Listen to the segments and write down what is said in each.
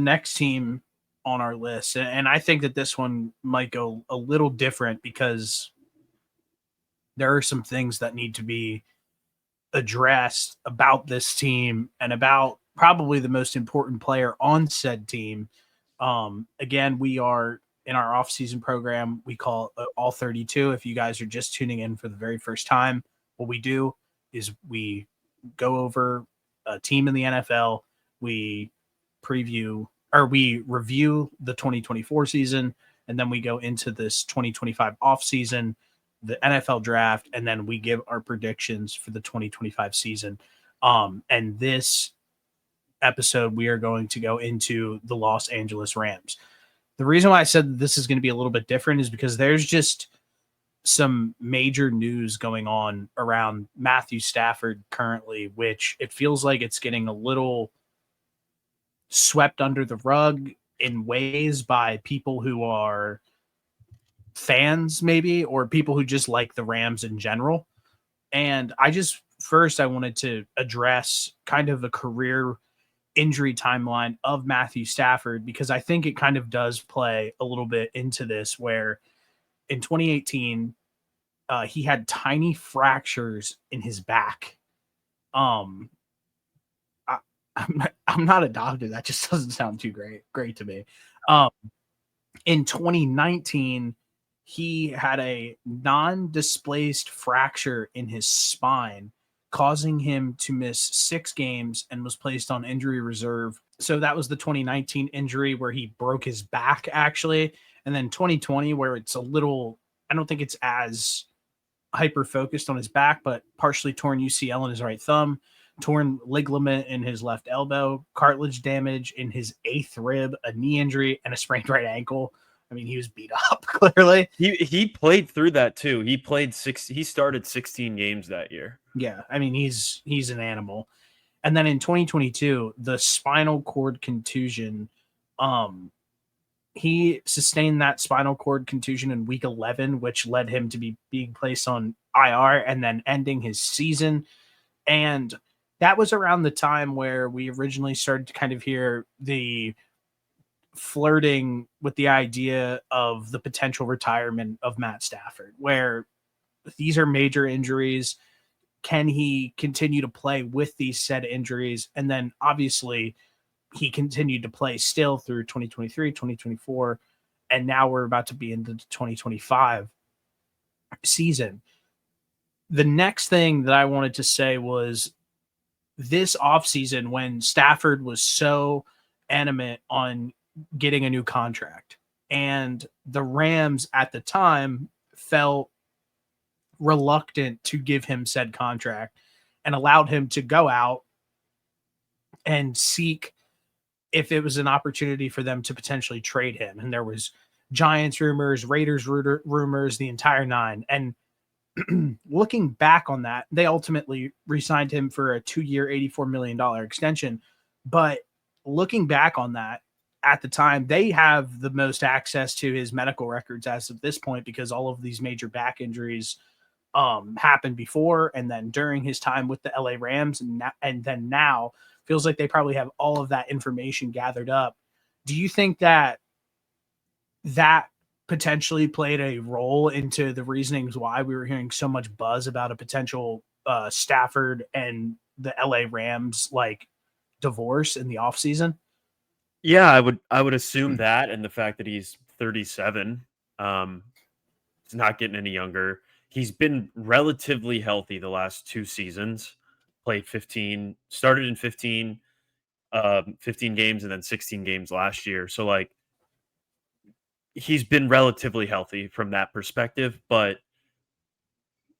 next team on our list, and I think that this one might go a little different because there are some things that need to be addressed about this team and about probably the most important player on said team. Again, we are in our off-season program. We call it All 32. If you guys are just tuning in for the very first time, what we do is we go over a team in the NFL. We we review the 2024 season, and then we go into this 2025 off-season, the NFL draft, and then we give our predictions for the 2025 season. And this episode, we are going to go into the Los Angeles Rams. The reason why I said this is going to be a little bit different is because there's just some major news going on around Matthew Stafford currently, which it feels like it's getting a little swept under the rug in ways by people who are fans, maybe, or people who just like the Rams in general. And I wanted to address kind of a career injury timeline of Matthew Stafford, because I think it kind of does play a little bit into this, where in 2018, he had tiny fractures in his back. Um, I'm not a doctor. That just doesn't sound too great to me. Um, in 2019, he had a non-displaced fracture in his spine, causing him to miss 6 games and was placed on injury reserve. So that was the 2019 injury where he broke his back, actually. And then 2020, where it's a little, I don't think it's as hyper focused on his back, but partially torn UCL in his right thumb, torn ligament in his left elbow, cartilage damage in his 8th rib, a knee injury, and a sprained right ankle. I mean, he was beat up, clearly. He played through that too. He started 16 games that year. Yeah, I mean, he's an animal. And then in 2022, the spinal cord contusion, he sustained that spinal cord contusion in week 11, which led him to be being placed on IR and then ending his season. And that was around the time where we originally started to kind of hear the flirting with the idea of the potential retirement of Matt Stafford, where these are major injuries. Can he continue to play with these said injuries? And then obviously he continued to play still through 2023, 2024, and now we're about to be into the 2025 season. The next thing that I wanted to say was this offseason, when Stafford was so adamant on getting a new contract, and the Rams at the time felt reluctant to give him said contract and allowed him to go out and seek if it was an opportunity for them to potentially trade him. And there was Giants rumors, Raiders rumors, the entire nine. And looking back on that, they ultimately re-signed him for a 2-year, $84 million extension. But looking back on that, at the time, they have the most access to his medical records as of this point, because all of these major back injuries happened before and then during his time with the LA Rams, and then now feels like they probably have all of that information gathered up. Do you think that potentially played a role into the reasonings why we were hearing so much buzz about a potential Stafford and the LA Rams like divorce in the offseason? Yeah, I would assume that, and the fact that he's 37, he's not getting any younger. He's been relatively healthy the last 2 seasons. Played 15, started in 15 games and then 16 games last year. So like he's been relatively healthy from that perspective, but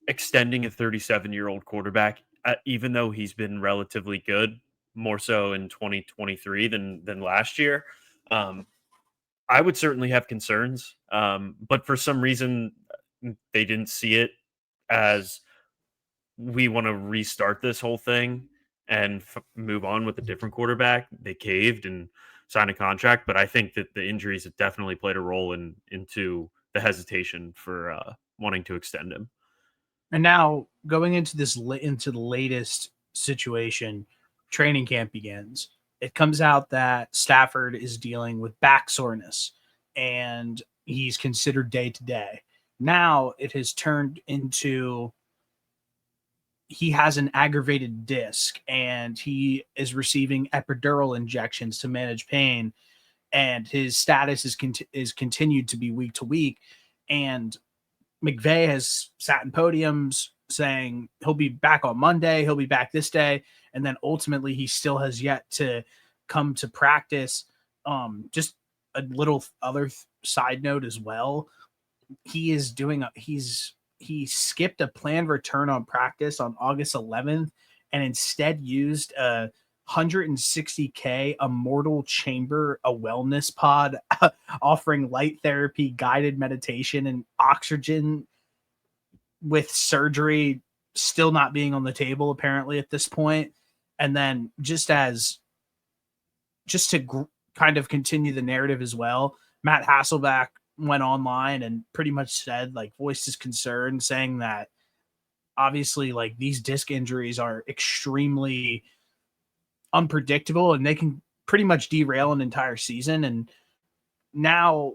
extending a 37-year-old quarterback, even though he's been relatively good, more so in 2023 than last year, I would certainly have concerns. But for some reason, they didn't see it as we want to restart this whole thing and move on with a different quarterback. They caved and signed a contract, but I think that the injuries have definitely played a role into the hesitation for wanting to extend him. And now going into the latest situation, training camp begins. it comes out that Stafford is dealing with back soreness and he's considered day to day. Now it has turned into he has an aggravated disc and he is receiving epidural injections to manage pain, and his status is continued to be week to week. And McVay has sat in podiums saying he'll be back on Monday, he'll be back this day, and then ultimately he still has yet to come to practice. Just a little other side note as well, he skipped a planned return on practice on August 11th and instead used a 160K Immortal Chamber, a wellness pod offering light therapy, guided meditation, and oxygen, with surgery still not being on the table apparently at this point. And then just to kind of continue the narrative as well, Matt Hasselback went online and pretty much said, like, voiced his concern, saying that obviously, like, these disc injuries are extremely unpredictable and they can pretty much derail an entire season. And now,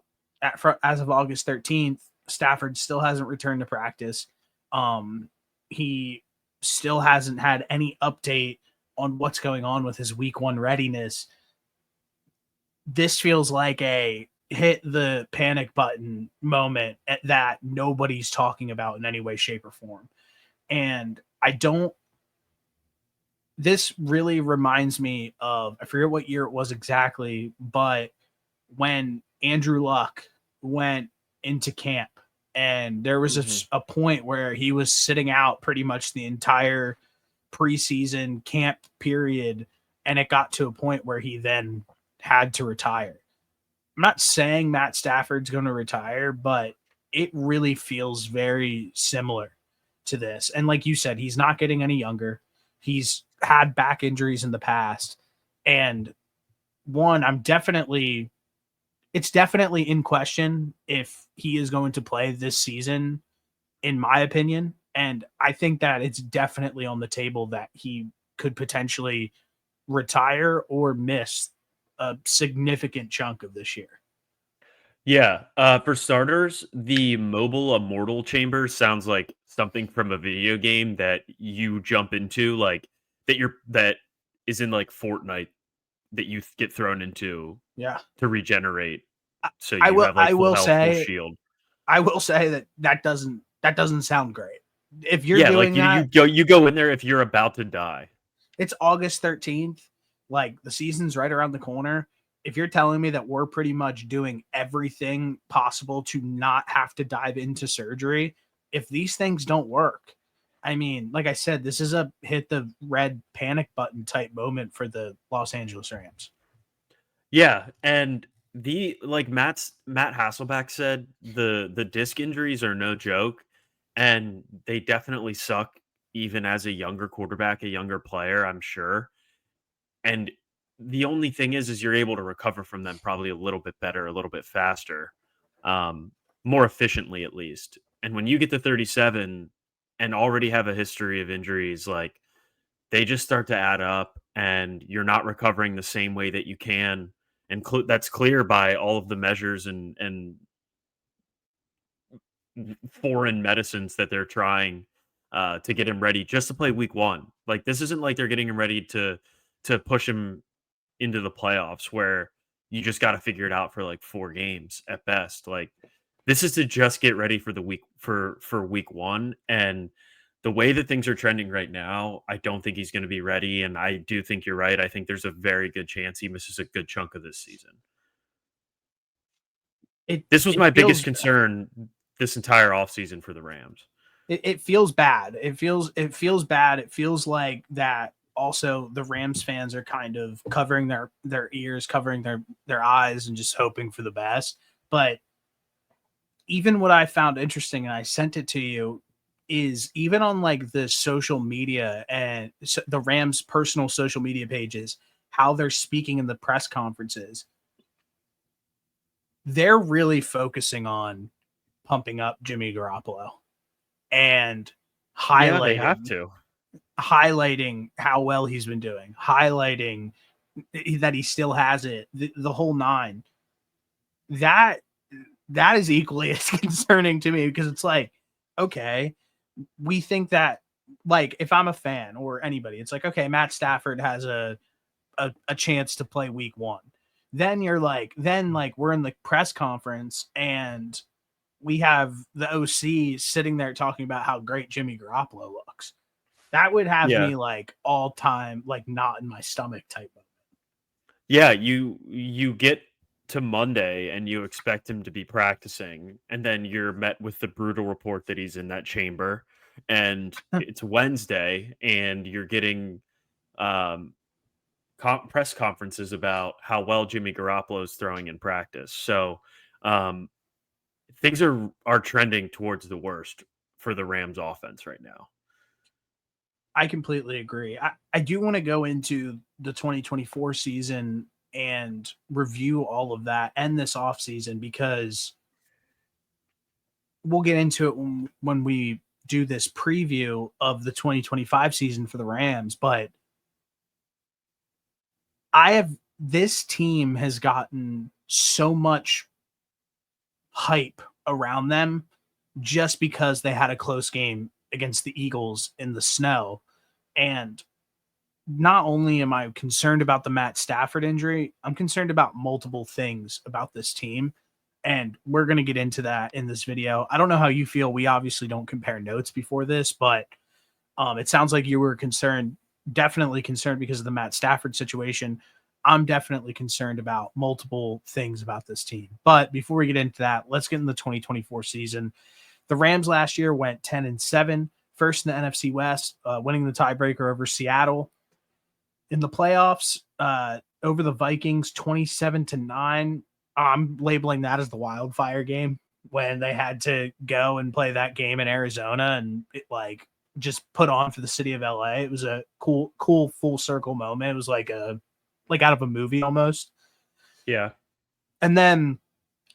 as of August 13th, Stafford still hasn't returned to practice. He still hasn't had any update on what's going on with his week one readiness. This feels like a hit the panic button moment that nobody's talking about in any way, shape, or form. And this really reminds me of, I forget what year it was exactly, but when Andrew Luck went into camp and there was a point where he was sitting out pretty much the entire preseason camp period, and it got to a point where he then had to retire. I'm not saying Matt Stafford's going to retire, but it really feels very similar to this. And like you said, he's not getting any younger. He's had back injuries in the past. And one, it's definitely in question if he is going to play this season, in my opinion. And I think that it's definitely on the table that he could potentially retire or miss a significant chunk of this year. Yeah, for starters, the mobile immortal chamber sounds like something from a video game that you jump into, like that is in like Fortnite that you get thrown into Yeah. to regenerate, so I you will have like I full will health, full say shield. I will say that doesn't sound great. If you're Yeah, like doing that, you go in there if you're about to die. it's August 13th. Like, the season's right around the corner. If you're telling me that we're pretty much doing everything possible to not have to dive into surgery, if these things don't work, I mean, like I said, this is a hit the red panic button type moment for the Los Angeles Rams. Yeah, and the like Matt Hasselback said, the disc injuries are no joke, and they definitely suck even as a younger quarterback, a younger player, I'm sure. And the only thing is you're able to recover from them probably a little bit better, a little bit faster, um, more efficiently at least. And when you get to 37 and already have a history of injuries, like they just start to add up, and you're not recovering the same way that you can. And that's clear by all of the measures and foreign medicines that they're trying to get him ready just to play week one. Like this isn't like they're getting him ready to push him into the playoffs where you just got to figure it out for like 4 games at best. Like this is to just get ready for the week for week one. And the way that things are trending right now, I don't think he's going to be ready. And I do think you're right. I think there's a very good chance he misses a good chunk of this season. It This was it my biggest feels concern this entire offseason for the Rams. it feels bad. It feels bad. It feels like that also the Rams fans are kind of covering their ears, covering their eyes, and just hoping for the best. But even what I found interesting, and I sent it to you, is even on like the social media and the Rams' personal social media pages, how they're speaking in the press conferences, they're really focusing on pumping up Jimmy Garoppolo and Yeah, they have highlighting to. highlighting how well he's been doing, highlighting that he still has it, the whole nine. That is equally as concerning to me, because it's like, okay, we think that, like, if I'm a fan or anybody, it's like, okay, Matt Stafford has a chance to play week one. Then you're like, we're in the press conference and we have the OC sitting there talking about how great Jimmy Garoppolo looks. That would have Yeah. me like all time, like not in my stomach type of. Yeah, you get to Monday and you expect him to be practicing, and then you're met with the brutal report that he's in that chamber, and it's Wednesday, and you're getting um, press conferences about how well Jimmy Garoppolo is throwing in practice. So um, things are trending towards the worst for the Rams offense right now. I completely agree. I do want to go into the 2024 season and review all of that and this offseason, because we'll get into it when we do this preview of the 2025 season for the Rams. But this team has gotten so much hype around them just because they had a close game against the Eagles in the snow. And not only am I concerned about the Matt Stafford injury, I'm concerned about multiple things about this team. And we're going to get into that in this video. I don't know how you feel. We obviously don't compare notes before this, but it sounds like you were concerned, definitely concerned because of the Matt Stafford situation. I'm definitely concerned about multiple things about this team. But before we get into that, let's get in the 2024 season. The Rams last year went 10-7, first in the NFC West, winning the tiebreaker over Seattle. In the playoffs, over the Vikings, 27-9. I'm labeling that as the wildfire game, when they had to go and play that game in Arizona and it like just put on for the city of LA. It was a cool full circle moment. It was like out of a movie almost. Yeah. And then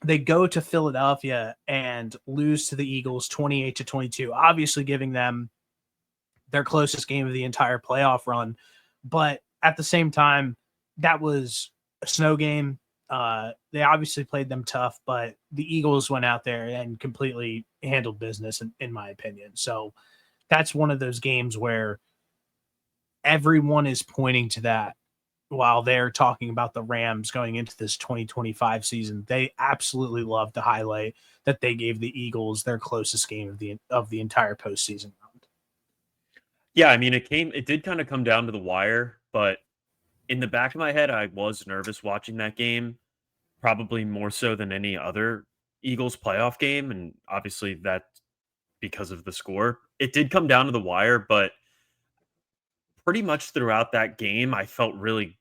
they go to Philadelphia and lose to the Eagles 28-22, obviously giving them their closest game of the entire playoff run. But at the same time, that was a snow game. They obviously played them tough, but the Eagles went out there and completely handled business, in my opinion. So that's one of those games where everyone is pointing to that while they're talking about the Rams going into this 2025 season. They absolutely love to highlight that they gave the Eagles their closest game of the entire postseason round. Yeah, I mean, it did kind of come down to the wire, but in the back of my head, I was nervous watching that game, probably more so than any other Eagles playoff game. And obviously that's because of the score. It did come down to the wire, but pretty much throughout that game, I felt really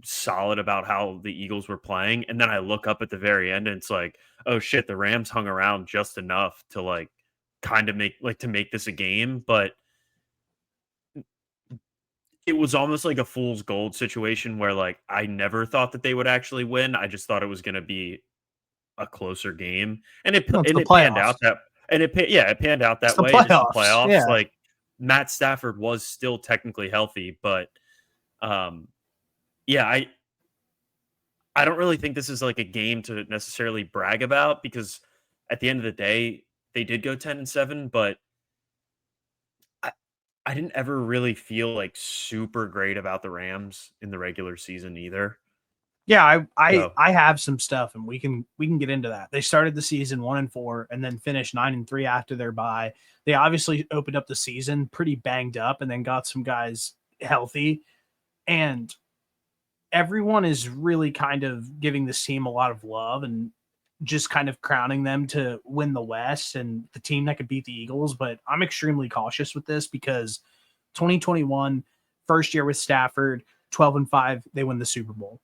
solid about how the Eagles were playing. And then I look up at the very end and it's like, oh shit, the Rams hung around just enough to like kind of make this a game. But it was almost like a fool's gold situation where like I never thought that they would actually win. I just thought it was going to be a closer game, and No, it's the it panned playoffs. out that it panned out It's that the way. It is the playoffs. playoffs. Yeah. Like Matt Stafford was still technically healthy, but um, yeah, I don't really think this is like a game to necessarily brag about because at the end of the day, they did go 10-7, but I, I didn't ever really feel like super great about the Rams in the regular season either. Yeah, So I have some stuff, and we can get into that. They started the season 1-4 and then finished 9-3 after their bye. They obviously opened up the season pretty banged up and then got some guys healthy. And everyone is really kind of giving this team a lot of love and just kind of crowning them to win the West and the team that could beat the Eagles. But I'm extremely cautious with this because 2021, first year with Stafford, 12-5, they win the Super Bowl.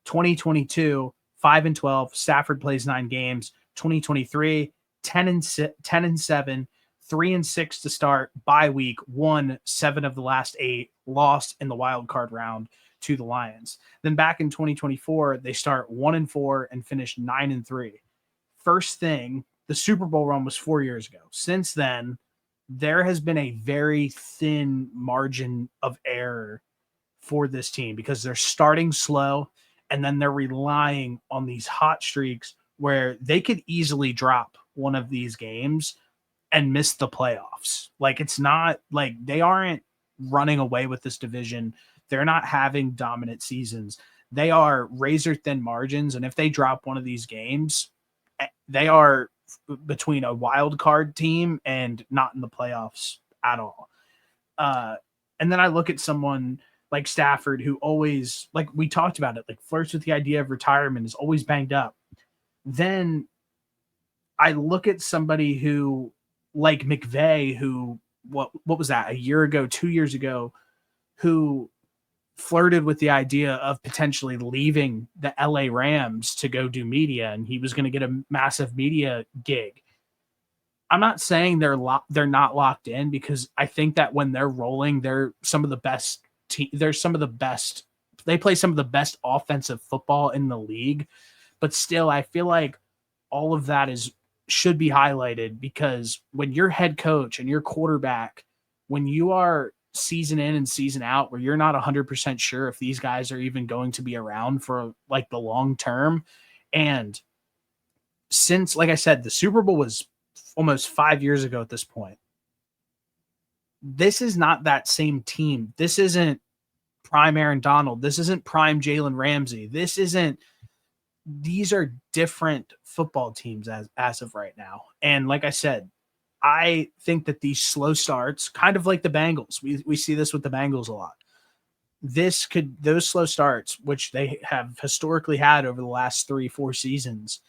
2022, 5-12, Stafford plays 9 games. 2023, 10-7, 3-6 to start, bye week, won 7 of the last 8, lost in the wild card round to the Lions. Then back in 2024, they start 1-4 and finish 9-3. First thing, the Super Bowl run was 4 years ago. Since then, there has been a very thin margin of error for this team because they're starting slow and then they're relying on these hot streaks where they could easily drop one of these games and miss the playoffs. Like it's not like they aren't running away with this division. They're not having dominant seasons. They are razor thin margins. And if they drop one of these games, they are between a wild card team and not in the playoffs at all. And then I look at someone like Stafford, who always, like we talked about it, like flirts with the idea of retirement, is always banged up. Then I look at somebody who, like McVay, who what was that, a year ago, 2 years ago, who flirted with the idea of potentially leaving the LA Rams to go do media, and he was going to get a massive media gig. I'm not saying they're not locked in, because I think that when they're rolling, they're some of the best they're some of the best. They play some of the best offensive football in the league, but still, I feel like all of that should be highlighted, because when your head coach and your quarterback, when you are season in and season out, where you're not 100% sure if these guys are even going to be around for like the long term, and since, like I said, the Super Bowl was almost 5 years ago at this point. This is not that same team. This isn't prime Aaron Donald. This isn't prime Jalen Ramsey. These are different football teams as of right now. And like I said, I think that these slow starts, kind of like the Bengals, we see this with the Bengals a lot. Those slow starts, which they have historically had over the last 3-4 seasons,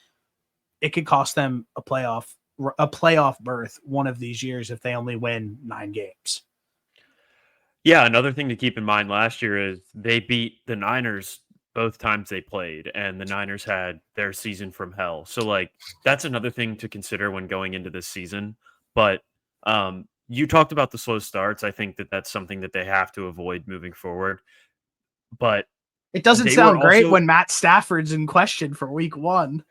it could cost them a playoff berth one of these years if they only win 9 games. Yeah, another thing to keep in mind last year is they beat the Niners both times they played, and the Niners had their season from hell. So, like, that's another thing to consider when going into this season. But you talked about the slow starts. I think that that's something that they have to avoid moving forward. But It doesn't they were sound great also, when Matt Stafford's in question for week 1.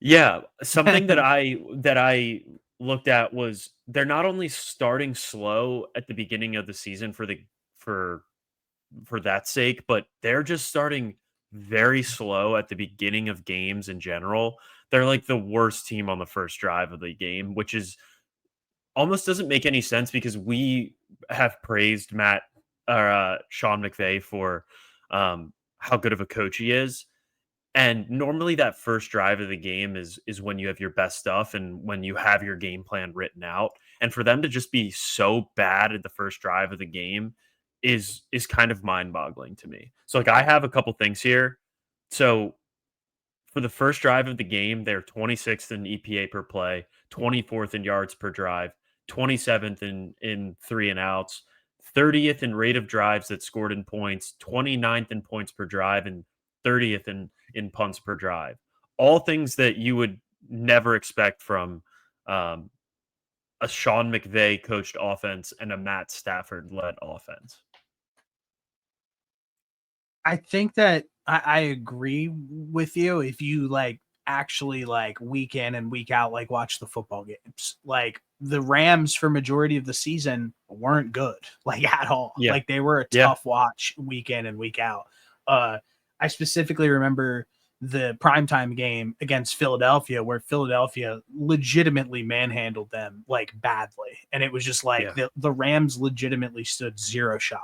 yeah, something that I looked at was they're not only starting slow at the beginning of the season for for that sake, but they're just starting very slow at the beginning of games in general. They're like the worst team on the first drive of the game, which is almost doesn't make any sense because we have praised Sean McVay for how good of a coach he is. And normally that first drive of the game is when you have your best stuff and when you have your game plan written out. And for them to just be so bad at the first drive of the game is kind of mind-boggling to me. So like I have a couple things here. So for the first drive of the game, they're 26th in EPA per play, 24th in yards per drive, 27th in three and outs, 30th in rate of drives that scored in points, 29th in points per drive, and 30th in punts per drive. All things that you would never expect from a Sean McVay coached offense and a Matt Stafford led offense. I think that I agree with you if you like actually like week in and week out, like watch the football games. Like the Rams for majority of the season weren't good, like at all. Yeah. Like they were a Yeah. tough watch week in and week out. I specifically remember the primetime game against Philadelphia, where Philadelphia legitimately manhandled them like badly. And it was just like Yeah. the Rams legitimately stood zero shot.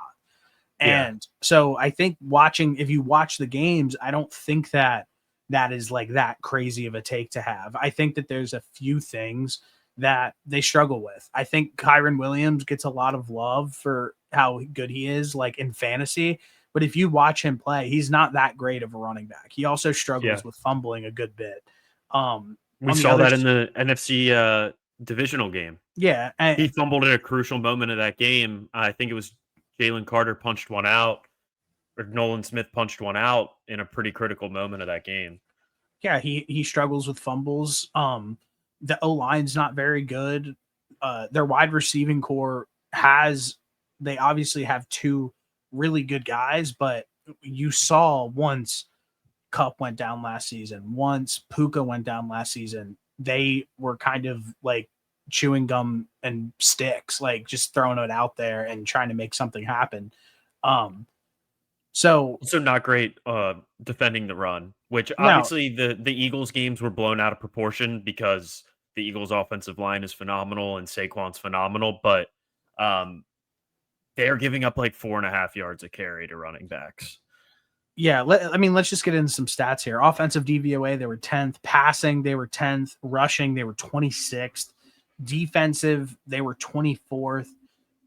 Yeah. And so I think if you watch the games, I don't think that is like that crazy of a take to have. I think that there's a few things that they struggle with. I think Kyron Williams gets a lot of love for how good he is, like in fantasy. But if you watch him play, he's not that great of a running back. He also Yeah. struggles with fumbling a good bit. We On the saw other, that in the NFC divisional game. yeah, He fumbled at a crucial moment of that game. I think it was Jalen Carter punched one out, or Nolan Smith punched one out in a pretty critical moment of that game. yeah, he struggles with fumbles. The O line's not very good. Their wide receiving core they obviously have two really good guys, but you saw once Cup went down last season, once Puka went down last season, they were kind of like chewing gum and sticks, like just throwing it out there and trying to make something happen. Um, So Also not great defending the run, which no, obviously the Eagles games were blown out of proportion because the Eagles offensive line is phenomenal and Saquon's phenomenal, but um, they're giving up like 4.5 yards a carry to running backs. yeah, let's just get into some stats here. Offensive DVOA, they were 10th. Passing, they were 10th. Rushing, they were 26th. Defensive, they were 24th.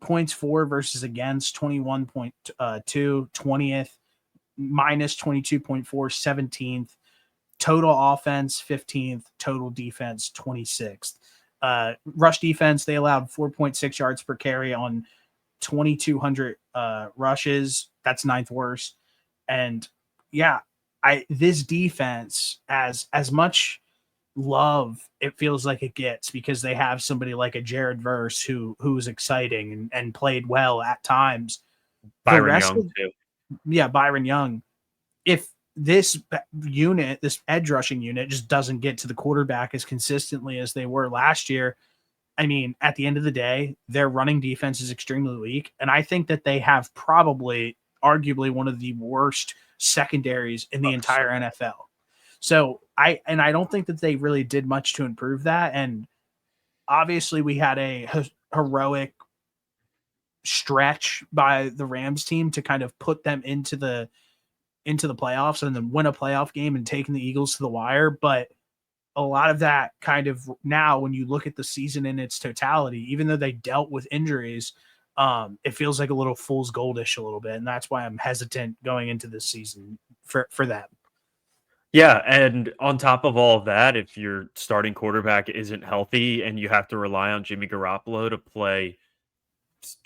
Points for versus against, 21.2, 20th. Minus 22.4, 17th. Total offense, 15th. Total defense, 26th. Rush defense, they allowed 4.6 yards per carry on 2,200 rushes. That's ninth worst. And yeah, this defense, as much love it feels like it gets because they have somebody like a Jared Verse who's exciting and played well at times. The Byron rest Young of too. Byron Young, if this unit, this edge rushing unit, just doesn't get to the quarterback as consistently as they were last year, I mean, at the end of the day, their running defense is extremely weak. And I think that they have probably, arguably, one of the worst secondaries in the Oh, so entire NFL. So I don't think that they really did much to improve that. And obviously, we had a heroic stretch by the Rams team to kind of put them into the playoffs and then win a playoff game and taking the Eagles to the wire. But a lot of that kind of now, when you look at the season in its totality, even though they dealt with injuries, it feels like a little fool's goldish a little bit. And that's why I'm hesitant going into this season for them. yeah, and on top of all of that, if your starting quarterback isn't healthy and you have to rely on Jimmy Garoppolo to play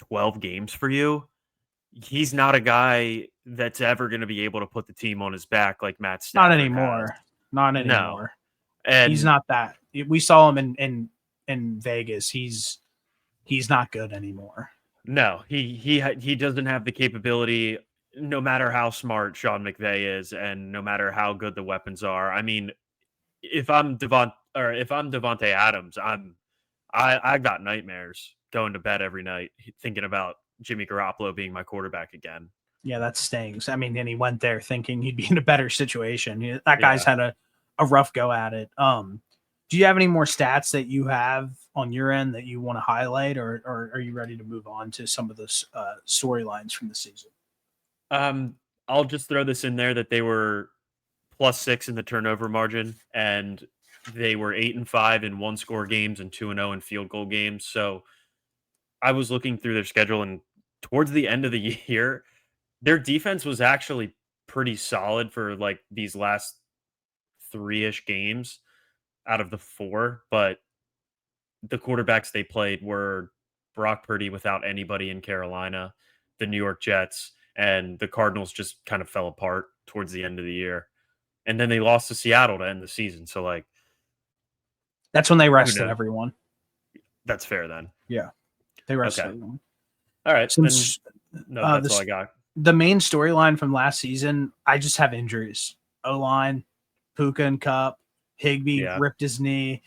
12 games for you, he's not a guy that's ever going to be able to put the team on his back like Matt Not Stafford has. anymore. Not No. anymore. He's And not that. We saw him in Vegas. He's not good anymore. no, he doesn't have the capability no matter how smart Sean McVay is and no matter how good the weapons are. I mean, if I'm Devontae Adams, I got nightmares going to bed every night thinking about Jimmy Garoppolo being my quarterback again. Yeah, that stings. I mean, and he went there thinking he'd be in a better situation. That guy's Yeah. had a rough go at it. Do you have any more stats that you have on your end that you want to highlight, or are you ready to move on to some of the storylines from the season? Um, I'll just throw this in there that they were +6 in the turnover margin, and they were 8-5 in one score games and 2-0 in field goal games. So I was looking through their schedule, and towards the end of the year, their defense was actually pretty solid for like these last three-ish games out of the four. But the quarterbacks they played were Brock Purdy without anybody in Carolina, the New York Jets, and the Cardinals just kind of fell apart towards the end of the year. And then they lost to Seattle to end the season. So like, That's when they who rested knows? everyone. That's fair then. Yeah, they rested Okay. everyone. All right. Then Since no, that's all this I got. the main storyline from last season, I just have injuries. O line, Puka and Cup, Higbee Yeah. ripped his knee.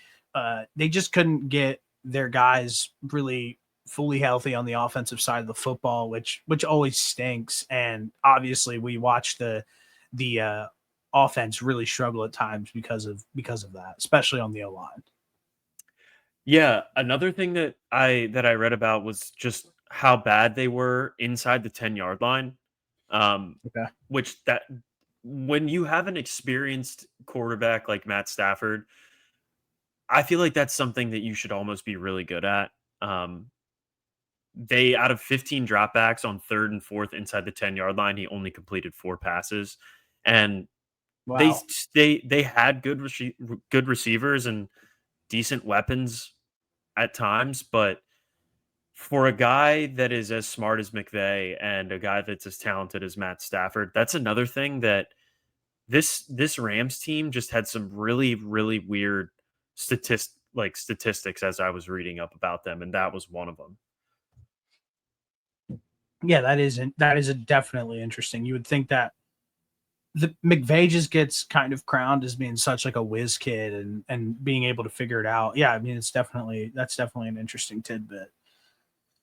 They just couldn't get their guys really fully healthy on the offensive side of the football, which always stinks. And obviously, we watched the offense really struggle at times because of that, especially on the O line. Yeah, another thing that I read about was just how bad they were inside the 10-yard line. Okay. Which that when you have an experienced quarterback like Matt Stafford, I feel like that's something that you should almost be really good at. Um, they out of 15 dropbacks on third and fourth inside the 10-yard line, he only completed four passes. And they Wow. they had good receivers and decent weapons at times, but for a guy that is as smart as McVay and a guy that's as talented as Matt Stafford, that's another thing that this Rams team just had some really, really weird statistics as I was reading up about them, and that was one of them. Yeah, that is definitely interesting. You would think that the McVay just gets kind of crowned as being such like a whiz kid and being able to figure it out. Yeah, I mean that's definitely an interesting tidbit.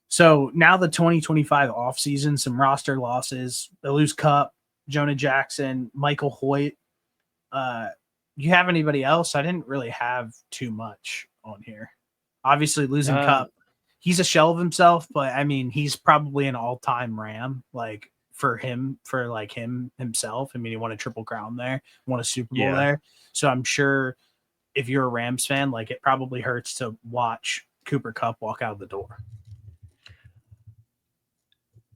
So now the 2025 offseason, some roster losses. They lose Cup, Jonah Jackson, Michael Hoyt. You have anybody else? I didn't really have too much on here. Obviously, losing Uh, Cup, he's a shell of himself, but I mean, he's probably an all-time Ram. Like for him, him himself. I mean, he won a Triple Crown there, won a Super Bowl yeah. there. So I'm sure if you're a Rams fan, like it probably hurts to watch Cooper Cup walk out of the door.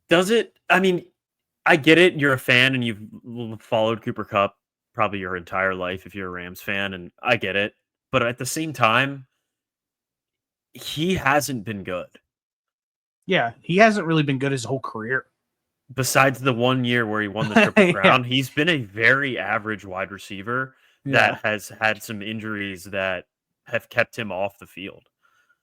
Does it? I mean, I get it. You're a fan and you've followed Cooper Cup probably your entire life if you're a Rams fan, and I get it. But at the same time, he hasn't been good. Yeah, he hasn't really been good his whole career. Besides the 1 year where he won the Triple Yeah, Crown, he's been a very average wide receiver that yeah, has had some injuries that have kept him off the field.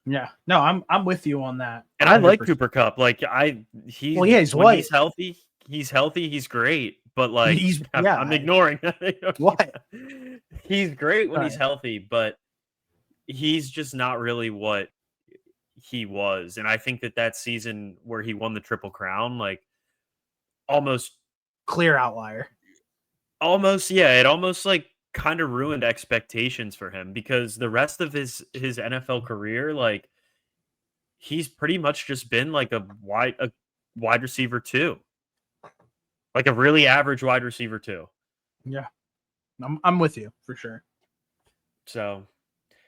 yeah. No, I'm with you on that And I like 100%. Cooper Cup. Like Well, yeah, he's when white. he's healthy, he's great. But like He's I'm yeah, ignoring. what? He's great when he's Right. healthy, but he's just not really what he was. And I think that season where he won the Triple Crown, like almost Clear outlier. yeah, it almost like kind of ruined expectations for him because the rest of his NFL career, like he's pretty much just been like a wide receiver too. Like a really average wide receiver too. Yeah, I'm with you for sure. So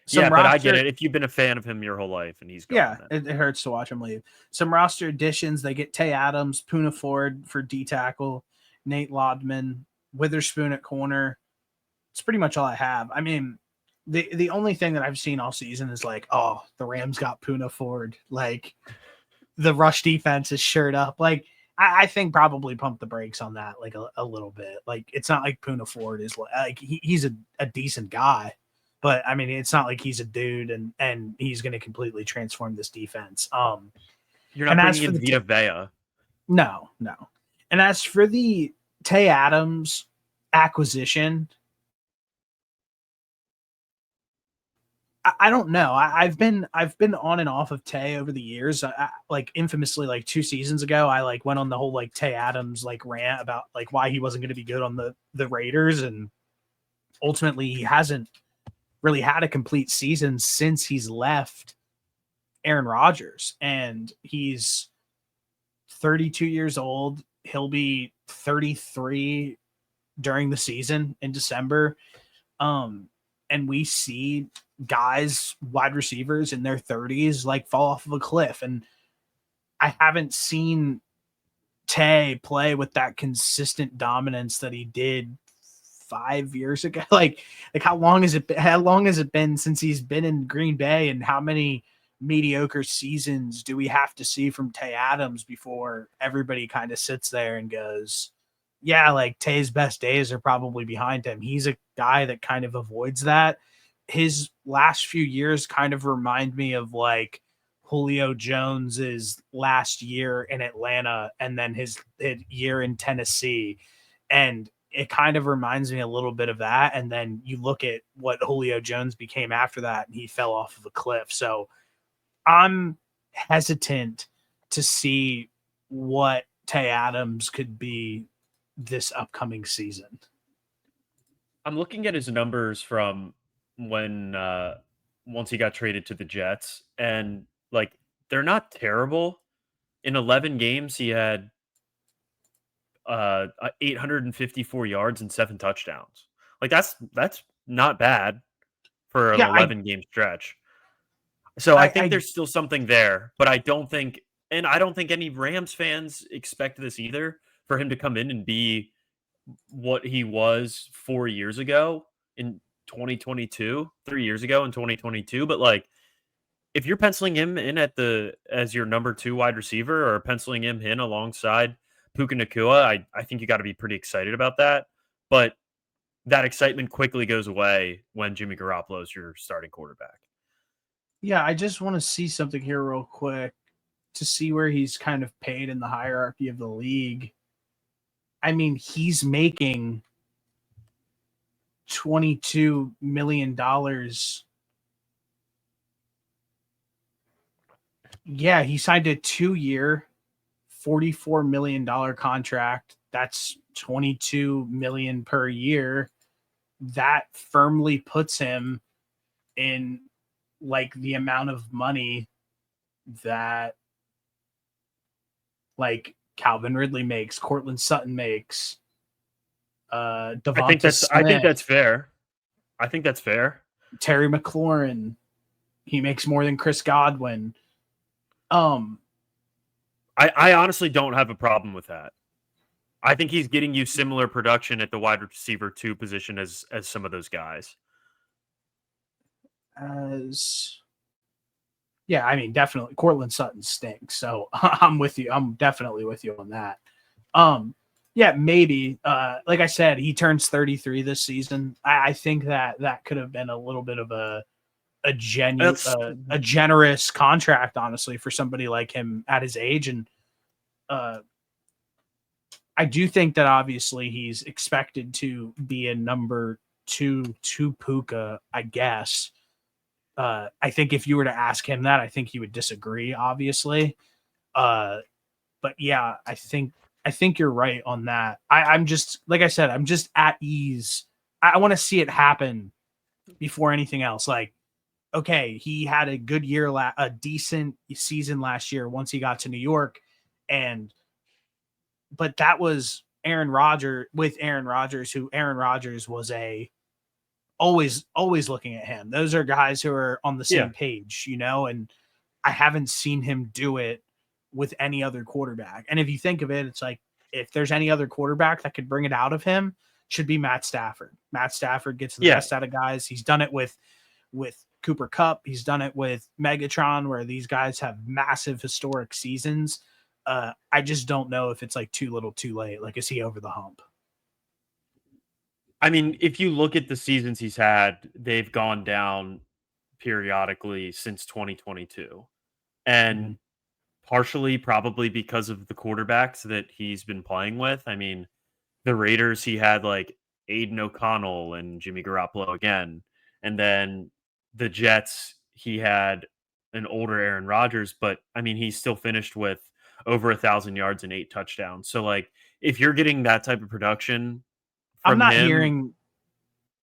yeah, Some but I get roster, it. If you've been a fan of him your whole life and he's yeah, gone, then it hurts to watch him leave. Some roster additions: they get Tay Adams, Poona Ford for D tackle, Nate Lodman, Witherspoon at corner. It's pretty much all I have. I mean, the only thing that I've seen all season is like, oh, the Rams got Poona Ford. Like the rush defense is shirt up. Like I think probably pump the brakes on that like a little bit. Like it's not like Poona Ford is like he's a decent guy, but I mean it's not like he's a dude and he's going to completely transform this defense. you're not And as bringing for in the Vita Vea. no, and as for the Tay Adams acquisition, I don't know. I've been on and off of Tay over the years. Like infamously, like 2 seasons ago, I like went on the whole like Tay Adams like rant about like why he wasn't going to be good on the Raiders, and ultimately he hasn't really had a complete season since he's left Aaron Rodgers, and he's 32 years old. He'll be 33 during the season in December. And we see guys, wide receivers in their 30s, like fall off of a cliff. And I haven't seen Tay play with that consistent dominance that he did 5 years ago. Like how long has it been? How long has it been since he's been in Green Bay? And how many mediocre seasons do we have to see from Tay Adams before everybody kind of sits there and goes, yeah, like Tay's best days are probably behind him. He's a guy that kind of avoids that. His last few years kind of remind me of like Julio Jones's last year in Atlanta and then his year in Tennessee. And it kind of reminds me a little bit of that. And then you look at what Julio Jones became after that, and he fell off of a cliff. So I'm hesitant to see what Tay Adams could be this upcoming season. I'm looking at his numbers from when once he got traded to the Jets, and like they're not terrible. In 11 games, he had 854 yards and 7 touchdowns. Like that's not bad for an Yeah, 11 game stretch. So I think I there's still something there, but I don't think any Rams fans expect this either for him to come in and be what he was 4 years ago in 2022, 3 years ago in 2022. But like, if you're penciling him in as your number two wide receiver or penciling him in alongside Puka Nakua, I think you got to be pretty excited about that. But that excitement quickly goes away when Jimmy Garoppolo is your starting quarterback. yeah, I just want to see something here real quick to see where he's kind of paid in the hierarchy of the league. I mean, he's making $22 million. Yeah, he signed a 2-year $44 million contract that's 22 million per year. That firmly puts him in like the amount of money that like Calvin Ridley makes, Cortland Sutton makes, Devonta I think Smith, that's fair. I think that's fair. Terry McLaurin. He makes more than Chris Godwin. I honestly don't have a problem with that. I think he's getting you similar production at the wide receiver 2 position as some of those guys. Yeah, I mean, definitely Cortland Sutton stinks. So I'm with you. I'm definitely with you on that. Yeah, maybe. Like I said, he turns 33 this season. I think that could have been a little bit of a generous contract, honestly, for somebody like him at his age. And I do think that obviously he's expected to be a number 2 to Puka, I guess. I think if you were to ask him that, I think he would disagree, obviously. But yeah, I think you're right on that. I'm just, like I said, I'm just at ease. I want to see it happen before anything else. Like, okay, he had a good year, a decent season last year once he got to New York, but that was Aaron Rodgers, who Aaron Rodgers was always looking at him. Those are guys who are on the same page, and I haven't seen him do it with any other quarterback. And if you think of it, it's like, if there's any other quarterback that could bring it out of him, it should be Matt Stafford. Matt Stafford gets the best out of guys. He's done it with Cooper Kupp. He's done it with Megatron, where these guys have massive historic seasons. I just don't know if it's like too little too late. Like, is he over the hump? I mean, if you look at the seasons he's had, they've gone down periodically since 2022. And partially probably because of the quarterbacks that he's been playing with. I mean, the Raiders, he had like Aiden O'Connell and Jimmy Garoppolo again. And then the Jets, he had an older Aaron Rodgers, but I mean, he still finished with over 1,000 yards and 8 touchdowns. So, like, if you're getting that type of production I'm from not him, hearing.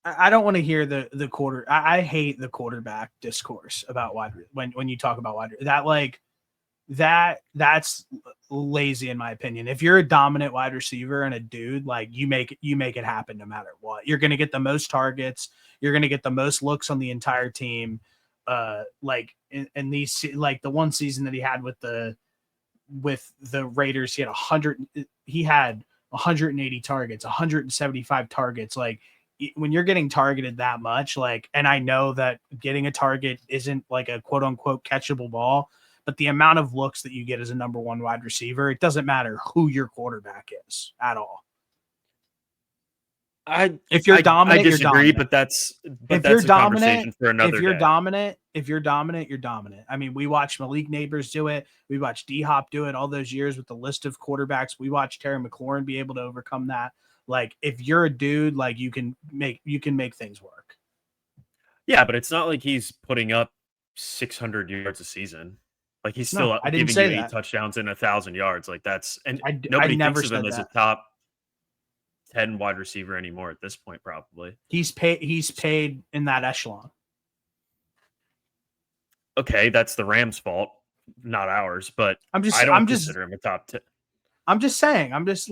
I don't want to hear the quarter. I hate the quarterback discourse about when you talk about wide that like that's lazy in my opinion. If you're a dominant wide receiver and a dude, like, you make it happen no matter what. You're going to get the most targets. You're going to get the most looks on the entire team. Like in these, like the one season that he had with the Raiders, he had 180 targets, 175 targets. Like, when you're getting targeted that much, like, and I know that getting a target isn't like a quote unquote catchable ball, but the amount of looks that you get as a number 1 wide receiver, it doesn't matter who your quarterback is at all. If you're dominant, I disagree, you're dominant. but that's if that's you're a dominant, conversation for another if you're day. dominant, you're dominant. I mean, we watched Malik Neighbors do it. We watched D-Hop do it all those years with the list of quarterbacks. We watched Terry McLaurin be able to overcome that. Like, if you're a dude, like, you can make things work. Yeah, but it's not like he's putting up 600 yards a season. Like, he's still giving you 8 touchdowns and 1,000 yards. Like, that's, and nobody thinks of him as a top 10 wide receiver anymore at this point. Probably he's paid in that echelon. Okay, that's the Rams' fault, not ours. But I don't consider him a top 10. I'm just saying. I'm just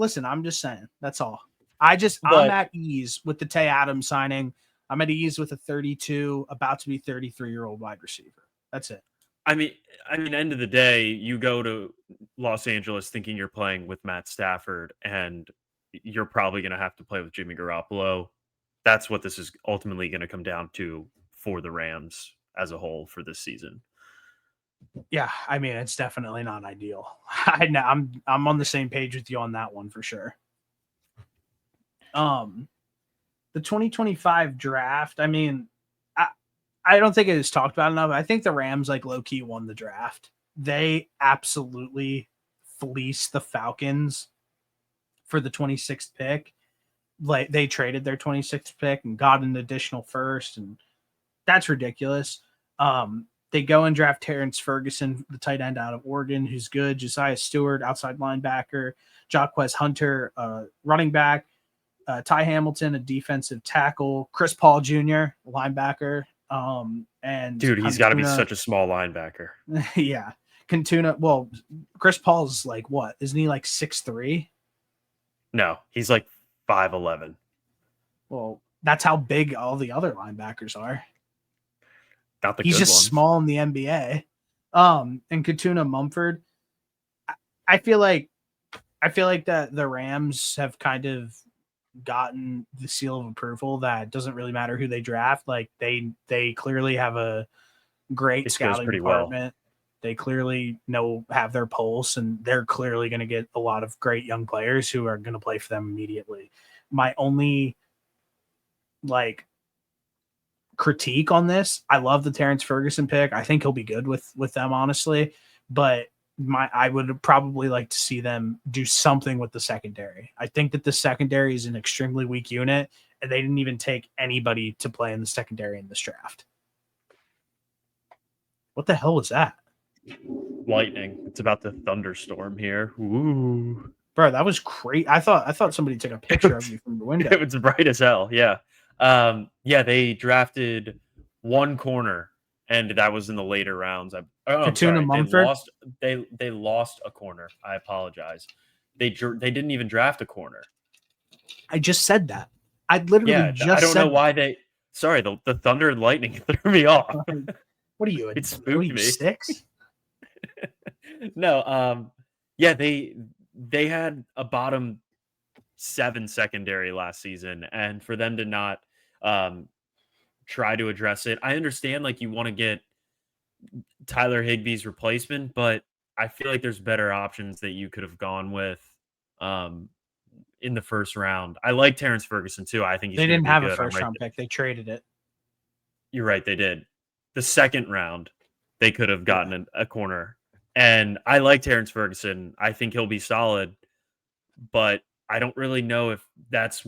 saying. That's all. I'm at ease with the Tay Adams signing. I'm at ease with a 32, about to be 33-year-old wide receiver. That's it. I mean, end of the day, you go to Los Angeles thinking you're playing with Matt Stafford, and you're probably going to have to play with Jimmy Garoppolo. That's what this is ultimately going to come down to for the Rams as a whole for this season. Yeah, I mean, it's definitely not ideal. I'm on the same page with you on that one for sure. The 2025 draft, I mean, I don't think it is talked about enough. I think the Rams, like, low-key won the draft. They absolutely fleeced the Falcons for the 26th pick. Like, they traded their 26th pick and got an additional first, and that's ridiculous. They go and draft Terrence Ferguson, the tight end out of Oregon, who's good. Josiah Stewart, outside linebacker. Jaquez Hunter, running back. Ty Hamilton, a defensive tackle. Chris Paul Jr., linebacker. And Dude, he's got to be Cantuna, such a small linebacker. yeah. Cantuna, well, Chris Paul's like what? Isn't he like 6'3"? No, he's like 5'11". Well, that's how big all the other linebackers are. Not the He's good just ones. small in the NBA. And Katuna Mumford, I feel like that the Rams have kind of gotten the seal of approval that it doesn't really matter who they draft. Like they clearly have a great This goes scouting pretty well. department. They clearly have their pulse, and they're clearly going to get a lot of great young players who are going to play for them immediately. My only like critique on this, I love the Terrence Ferguson pick. I think he'll be good with them, honestly. But I would probably like to see them do something with the secondary. I think that the secondary is an extremely weak unit, and they didn't even take anybody to play in the secondary in this draft. What the hell was that? Lightning. It's about to thunderstorm here. Ooh. Bro, that was crazy. I thought somebody took a picture of you from the window. It was bright as hell. Yeah. They drafted one corner, and that was in the later rounds. I'm sorry. Mumford? They lost a corner. I apologize. They didn't even draft a corner. I just said that. I literally just I don't know said why they. Sorry, the thunder and lightning threw me off. What are you? It spooked me. 6? No. They had a bottom 7 secondary last season, and for them to not try to address it, I understand like you want to get Tyler Higbee's replacement, but I feel like there's better options that you could have gone with in the first round. I like Terrence Ferguson too. I think they didn't have a first round pick. They traded it. You're right. They did. The second round, they could have gotten a corner. And I like Terrence Ferguson. I think he'll be solid, but I don't really know if that's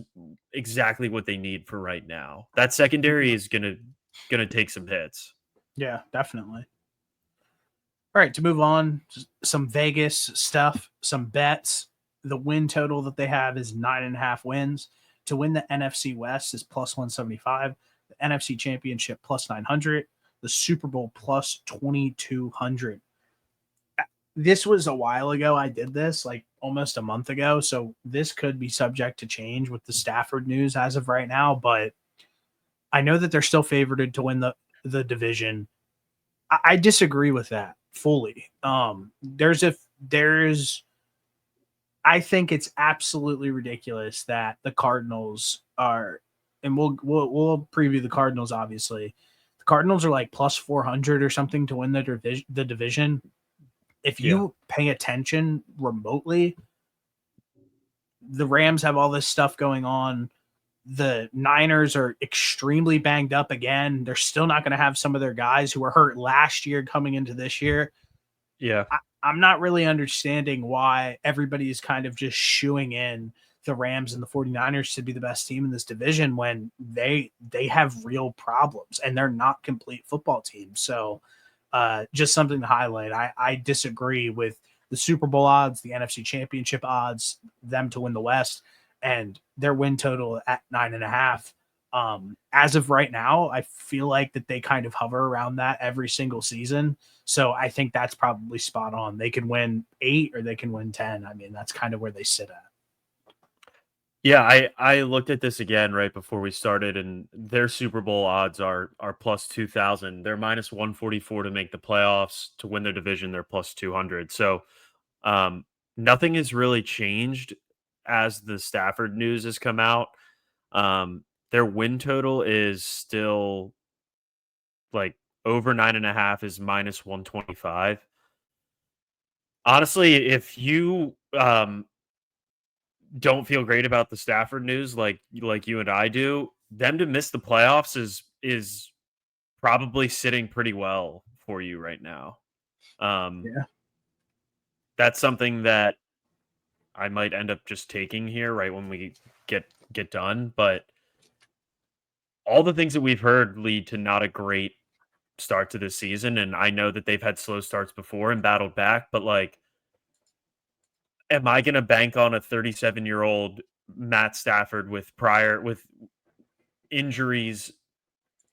exactly what they need for right now. That secondary is gonna take some hits. Yeah, definitely. All right, to move on, some Vegas stuff, some bets. The win total that they have is 9.5 wins. To win the NFC West is plus 175. The NFC Championship plus 900. The Super Bowl plus 2,200. This was a while ago. I did this like almost a month ago. So this could be subject to change with the Stafford news as of right now. But I know that they're still favored to win the division. I disagree with that fully. I think it's absolutely ridiculous that the Cardinals are, and we'll preview the Cardinals. Obviously, the Cardinals are like plus 400 or something to win the division. If you pay attention remotely, the Rams have all this stuff going on. The Niners are extremely banged up again. They're still not going to have some of their guys who were hurt last year coming into this year. Yeah. I'm not really understanding why everybody is kind of just shooing in the Rams and the 49ers to be the best team in this division when they have real problems and they're not complete football teams. So just something to highlight. I disagree with the Super Bowl odds, the NFC Championship odds, them to win the West, and their win total at 9.5. As of right now, I feel like that they kind of hover around that every single season. So I think that's probably spot on. They can win 8 or they can win 10. I mean, that's kind of where they sit at. Yeah, I looked at this again right before we started, and their Super Bowl odds are plus 2,000. They're minus 144 to make the playoffs. To win their division, they're plus 200. So nothing has really changed as the Stafford news has come out. Their win total is still like over 9.5 is minus 125. Honestly, if you don't feel great about the Stafford news like you and I do, them to miss the playoffs is probably sitting pretty well for you right now. Yeah. That's something that I might end up just taking here right when we get done, but all the things that we've heard lead to not a great start to this season, and I know that they've had slow starts before and battled back, but like, am I going to bank on a 37-year-old Matt Stafford with injuries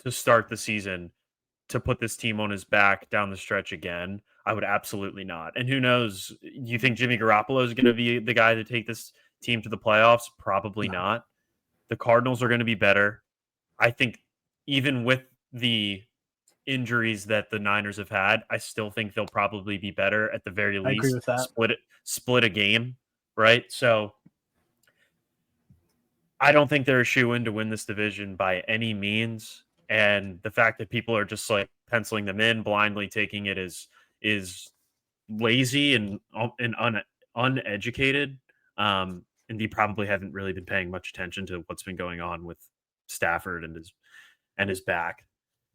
to start the season to put this team on his back down the stretch again? I would absolutely not. And who knows? You think Jimmy Garoppolo is going to be the guy to take this team to the playoffs? Probably No, not. The Cardinals are going to be better. I think even with the injuries that the Niners have had, I still think they'll probably be better at the very I agree least. with that. Split a game, right? So I don't think they're a shoe in to win this division by any means. And the fact that people are just like penciling them in, blindly taking it is lazy and uneducated. And you probably haven't really been paying much attention to what's been going on with Stafford and his back.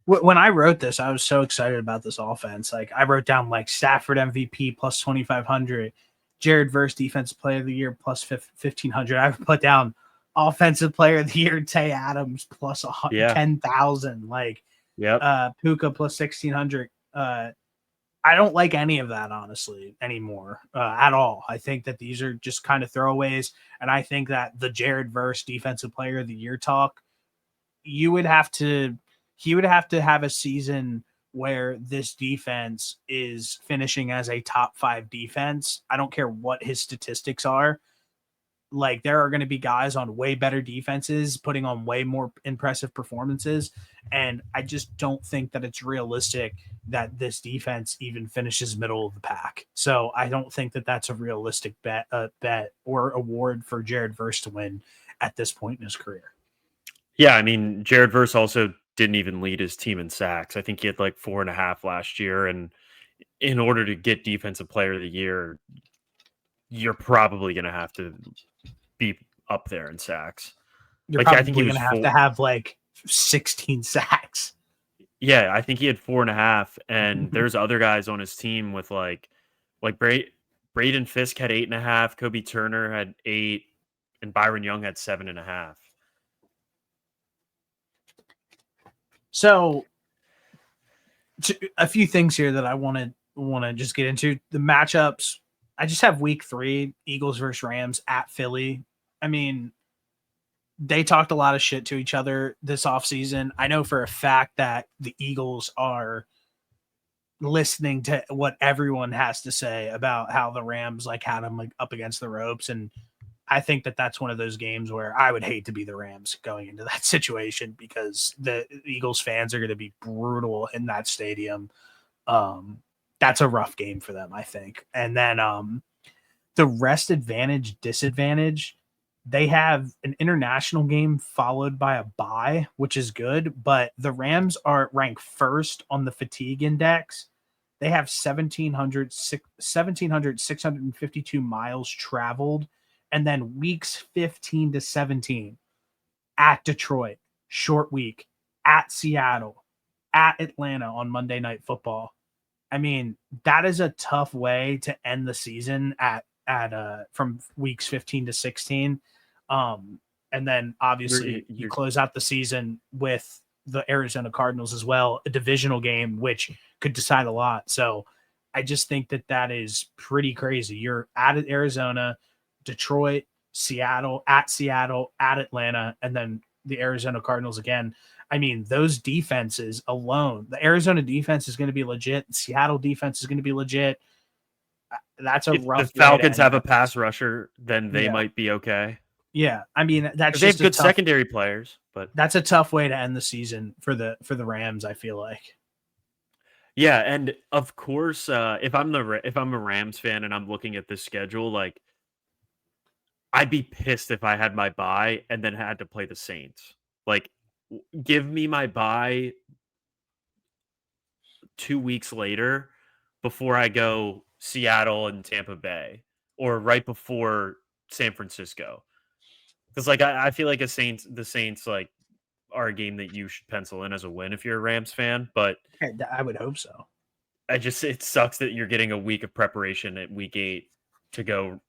When I wrote this, I was so excited about this offense. Like I wrote down like Stafford MVP plus 2,500, Jared Verse Defensive Player of the Year plus 1,500. I put down Offensive Player of the Year Tay Adams plus Yeah. 10,000. Like Yep. Puka plus 1,600. I don't like any of that honestly anymore at all. I think that these are just kind of throwaways, and I think that the Jared Verse Defensive Player of the Year talk, you would have to he would have to have a season where this defense is finishing as a top 5 defense. I don't care what his statistics are. Like there are going to be guys on way better defenses putting on way more impressive performances, and I just don't think that it's realistic that this defense even finishes middle of the pack. So I don't think that that's a realistic bet or award for Jared Verse to win at this point in his career. Yeah, I mean, Jared Verse also didn't even lead his team in sacks. I think he had like 4.5 last year. And in order to get defensive player of the year, you're probably going to have to be up there in sacks. You're Like, I think he probably was going to have four. to have like 16 sacks. Yeah, I think he had 4.5. And there's other guys on his team with like Braden Fisk had 8.5. Kobe Turner had 8. And Byron Young had 7.5. So a few things here that I want to just get into the matchups. I just have week 3 Eagles versus Rams at Philly. I mean, they talked a lot of shit to each other this offseason. I know for a fact that the Eagles are listening to what everyone has to say about how the Rams like had them like up against the ropes, and I think that that's one of those games where I would hate to be the Rams going into that situation because the Eagles fans are going to be brutal in that stadium. Um, that's a rough game for them, I think. And then the rest advantage disadvantage, they have an international game followed by a bye, which is good, but the Rams are ranked first on the fatigue index. They have 1,700 652 miles traveled, and then weeks 15 to 17 at Detroit, short week, at Seattle, at Atlanta on Monday Night Football. I mean, that is a tough way to end the season at from weeks 15 to 16. And then obviously you You're close out the season with the Arizona Cardinals as well, a divisional game which could decide a lot. So I just think that that is pretty crazy. You're at Arizona, Detroit, Seattle, at Atlanta, and then the Arizona Cardinals again. I mean, those defenses alone, the Arizona defense is going to be legit. The Seattle defense is going to be legit. That's a If the rough way to Falcons end have a that. pass rusher, then they Yeah. might be okay. Yeah. I mean, that's Because they have just a good tough secondary players, but that's a tough way to end the season for the Rams, I feel like. yeah, and of course, if I'm a Rams fan and I'm looking at this schedule, like I'd be pissed if I had my bye and then had to play the Saints. Like, give me my bye 2 weeks later before I go Seattle and Tampa Bay, or right before San Francisco. Because like I feel like the Saints like are a game that you should pencil in as a win if you're a Rams fan. But I would hope so. it sucks that you're getting a week of preparation at week 8 to go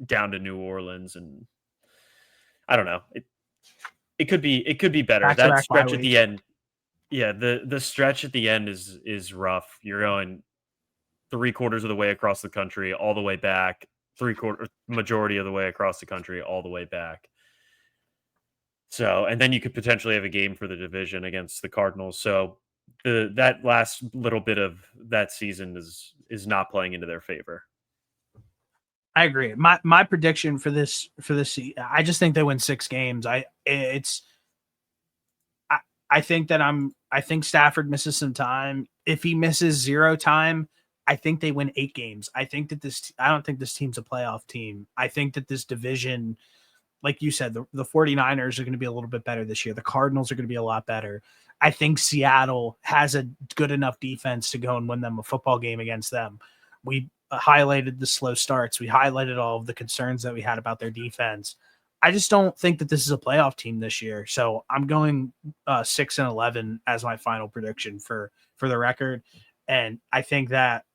down to New Orleans, and I don't know. It could be better. Back to That back bye stretch at the weeks. end, Yeah, the stretch at the end is rough. You're going 3/4 of the way across the country, all the way back, majority of the way across the country, all the way back. So, and then you could potentially have a game for the division against the Cardinals. So, that last little bit of that season is not playing into their favor. I agree. My prediction for this I just think they win 6 games. I think that I think Stafford misses some time. If he misses 0 time, I think they win 8 games. I don't think this team's a playoff team. I think that this division, like you said, the 49ers are going to be a little bit better this year. The Cardinals are going to be a lot better. I think Seattle has a good enough defense to go and win them a football game against them. We highlighted the slow starts. We highlighted all of the concerns that we had about their defense. I just don't think that this is a playoff team this year. So I'm going 6-11 as my final prediction for the record. And I think that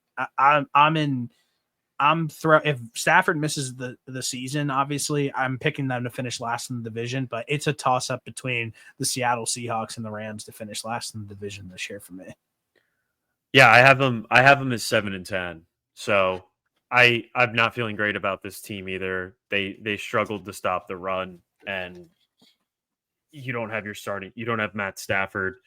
if Stafford misses the season, obviously I'm picking them to finish last in the division, but it's a toss up between the Seattle Seahawks and the Rams to finish last in the division this year for me. Yeah, I have them as 7-10. So I'm not feeling great about this team either. They struggled to stop the run, and you don't have Matt Stafford.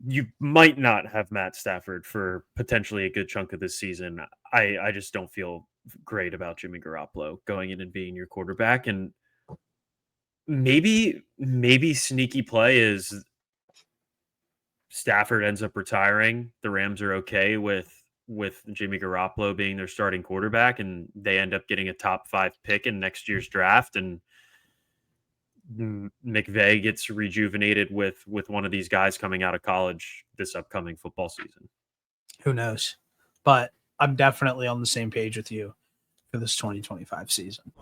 You might not have Matt Stafford for potentially a good chunk of this season. I just don't feel great about Jimmy Garoppolo going in and being your quarterback. And maybe sneaky play is Stafford ends up retiring. The Rams are okay with Jimmy Garoppolo being their starting quarterback, and they end up getting a top 5 pick in next year's draft, and McVay gets rejuvenated with one of these guys coming out of college this upcoming football season. Who knows? But I'm definitely on the same page with you for this 2025 season.